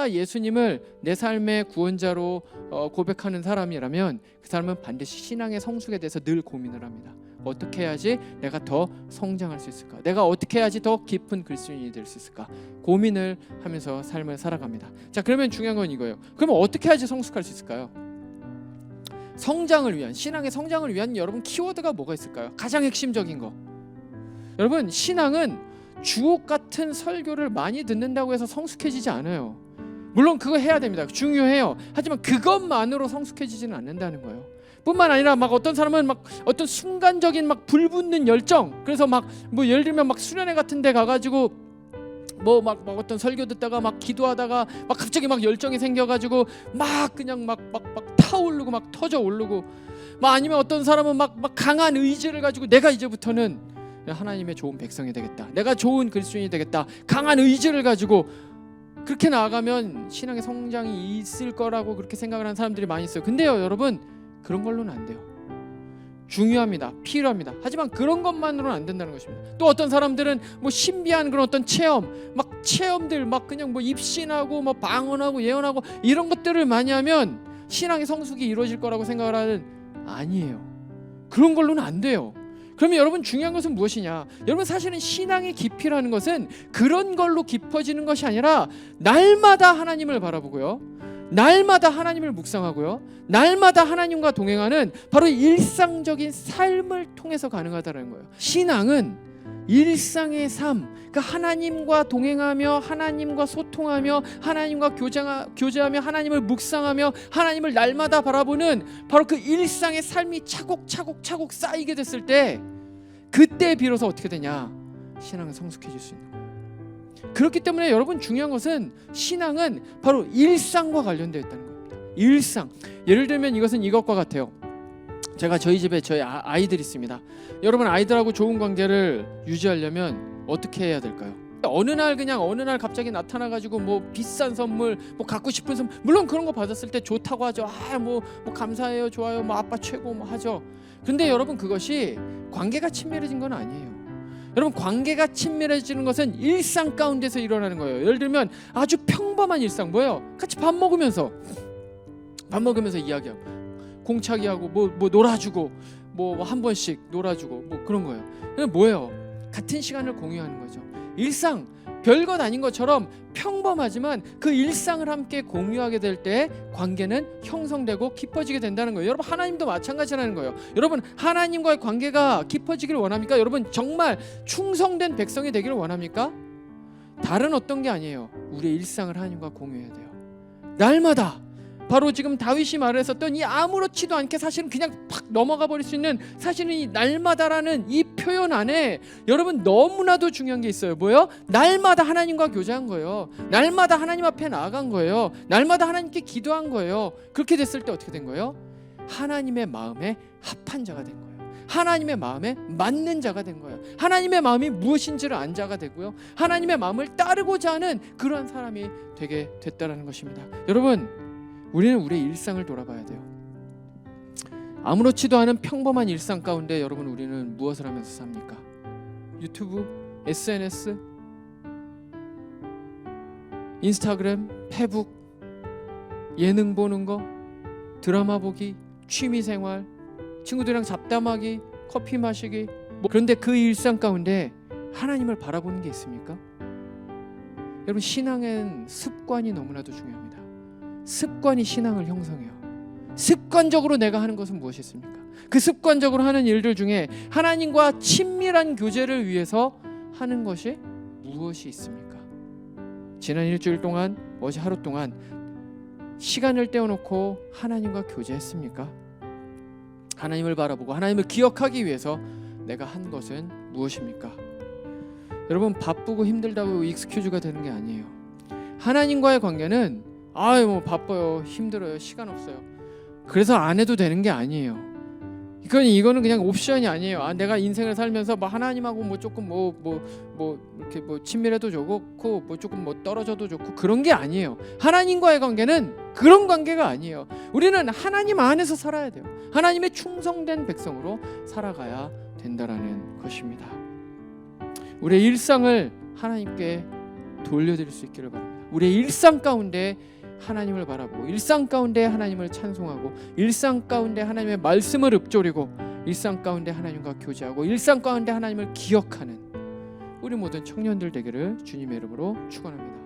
내가 예수님을 내 삶의 구원자로 고백하는 사람이라면 그 사람은 반드시 신앙의 성숙에 대해서 늘 고민을 합니다. 어떻게 해야지 내가 더 성장할 수 있을까? 내가 어떻게 해야지 더 깊은 그리스도인이 될 수 있을까? 고민을 하면서 삶을 살아갑니다. 자, 그러면 중요한 건 이거예요. 그러면 어떻게 해야지 성숙할 수 있을까요? 성장을 위한, 신앙의 성장을 위한 여러분 키워드가 뭐가 있을까요? 가장 핵심적인 거. 여러분, 신앙은 주옥 같은 설교를 많이 듣는다고 해서 성숙해지지 않아요. 물론 그거 해야 됩니다. 중요해요. 하지만 그것만으로 성숙해지지는 않는다는 거예요. 뿐만 아니라 막 어떤 사람은 막 어떤 순간적인 막 불붙는 열정, 그래서 막 뭐 예를 들면 막 수련회 같은 데 가가지고 뭐 막 어떤 설교 듣다가 막 기도하다가 막 갑자기 막 열정이 생겨가지고 막 그냥 막 타오르고 막 터져 오르고, 막 아니면 어떤 사람은 막 강한 의지를 가지고 내가 이제부터는 하나님의 좋은 백성이 되겠다, 내가 좋은 그리스도인이 되겠다, 강한 의지를 가지고 그렇게 나아가면 신앙의 성장이 있을 거라고 그렇게 생각을 하는 사람들이 많이 있어요. 근데요 여러분, 그런 걸로는 안 돼요. 중요합니다. 필요합니다. 하지만 그런 것만으로는 안 된다는 것입니다. 또 어떤 사람들은 뭐 신비한 그런 어떤 체험들 막 그냥 뭐 입신하고 뭐 방언하고 예언하고 이런 것들을 많이 하면 신앙의 성숙이 이루어질 거라고 생각을 하는, 아니에요. 그런 걸로는 안 돼요. 그러면 여러분, 중요한 것은 무엇이냐? 여러분, 사실은 신앙의 깊이라는 것은 그런 걸로 깊어지는 것이 아니라 날마다 하나님을 바라보고요, 날마다 하나님을 묵상하고요, 날마다 하나님과 동행하는 바로 일상적인 삶을 통해서 가능하다는 거예요. 신앙은 일상의 삶, 그러니까 하나님과 동행하며 하나님과 소통하며 하나님과 교제하며 하나님을 묵상하며 하나님을 날마다 바라보는 바로 그 일상의 삶이 차곡차곡 쌓이게 됐을 때, 그때 비로소 어떻게 되냐? 신앙은 성숙해질 수 있는 거예요. 그렇기 때문에 여러분, 중요한 것은 신앙은 바로 일상과 관련되어 있다는 겁니다. 일상. 예를 들면 이것은 이것과 같아요. 제가 저희 집에 저희 아이들이 있습니다. 여러분, 아이들하고 좋은 관계를 유지하려면 어떻게 해야 될까요? 어느 날 갑자기 나타나가지고 뭐 비싼 선물, 뭐 갖고 싶은 선물, 물론 그런 거 받았을 때 좋다고 하죠. 뭐 감사해요, 좋아요, 뭐 아빠 최고 뭐 하죠. 근데 여러분, 그것이 관계가 친밀해진 건 아니에요. 여러분, 관계가 친밀해지는 것은 일상 가운데서 일어나는 거예요. 예를 들면 아주 평범한 일상, 뭐예요? 같이 밥 먹으면서 이야기하고 공차기하고 뭐 놀아주고 뭐 한 번씩 놀아주고 뭐 그런 거예요. 그게 뭐예요? 같은 시간을 공유하는 거죠. 일상, 별것 아닌 것처럼 평범하지만 그 일상을 함께 공유하게 될 때 관계는 형성되고 깊어지게 된다는 거예요. 여러분, 하나님도 마찬가지라는 거예요. 여러분, 하나님과의 관계가 깊어지기를 원합니까? 여러분, 정말 충성된 백성이 되기를 원합니까? 다른 어떤 게 아니에요. 우리의 일상을 하나님과 공유해야 돼요. 날마다. 바로 지금 다윗이 말했었던 이 아무렇지도 않게 사실은 그냥 팍 넘어가 버릴 수 있는, 사실은 이 날마다라는 이 표현 안에 여러분 너무나도 중요한 게 있어요. 뭐예요? 날마다 하나님과 교제한 거예요. 날마다 하나님 앞에 나아간 거예요. 날마다 하나님께 기도한 거예요. 그렇게 됐을 때 어떻게 된 거예요? 하나님의 마음에 합한 자가 된 거예요. 하나님의 마음에 맞는 자가 된 거예요. 하나님의 마음이 무엇인지를 안 자가 되고요, 하나님의 마음을 따르고자 하는 그러한 사람이 되게 됐다는 것입니다. 여러분, 우리는 우리의 일상을 돌아봐야 돼요. 아무렇지도 않은 평범한 일상 가운데 여러분, 우리는 무엇을 하면서 삽니까? 유튜브, SNS, 인스타그램, 페북, 예능 보는 거, 드라마 보기, 취미생활, 친구들이랑 잡담하기, 커피 마시기, 그런데 그 일상 가운데 하나님을 바라보는 게 있습니까? 여러분, 신앙은 습관이 너무나도 중요합니다. 습관이 신앙을 형성해요. 습관적으로 내가 하는 것은 무엇이 있습니까? 그 습관적으로 하는 일들 중에 하나님과 친밀한 교제를 위해서 하는 것이 무엇이 있습니까? 지난 일주일 동안, 어제 하루 동안 시간을 떼어놓고 하나님과 교제했습니까? 하나님을 바라보고 하나님을 기억하기 위해서 내가 한 것은 무엇입니까? 여러분, 바쁘고 힘들다고 익스큐즈가 되는 게 아니에요. 하나님과의 관계는 뭐 바빠요, 힘들어요, 시간 없어요, 그래서 안 해도 되는 게 아니에요. 이거는 그냥 옵션이 아니에요. 내가 인생을 살면서 뭐 하나님하고 뭐 조금 이렇게 뭐 친밀해도 좋고 뭐 조금 뭐 떨어져도 좋고 그런 게 아니에요. 하나님과의 관계는 그런 관계가 아니에요. 우리는 하나님 안에서 살아야 돼요. 하나님의 충성된 백성으로 살아가야 된다라는 것입니다. 우리의 일상을 하나님께 돌려드릴 수 있기를 바랍니다. 우리의 일상 가운데 하나님을 바라보고 일상 가운데 하나님을 찬송하고 일상 가운데 하나님의 말씀을 읊조리고 일상 가운데 하나님과 교제하고 일상 가운데 하나님을 기억하는 우리 모든 청년들 되기를 주님의 이름으로 축원합니다.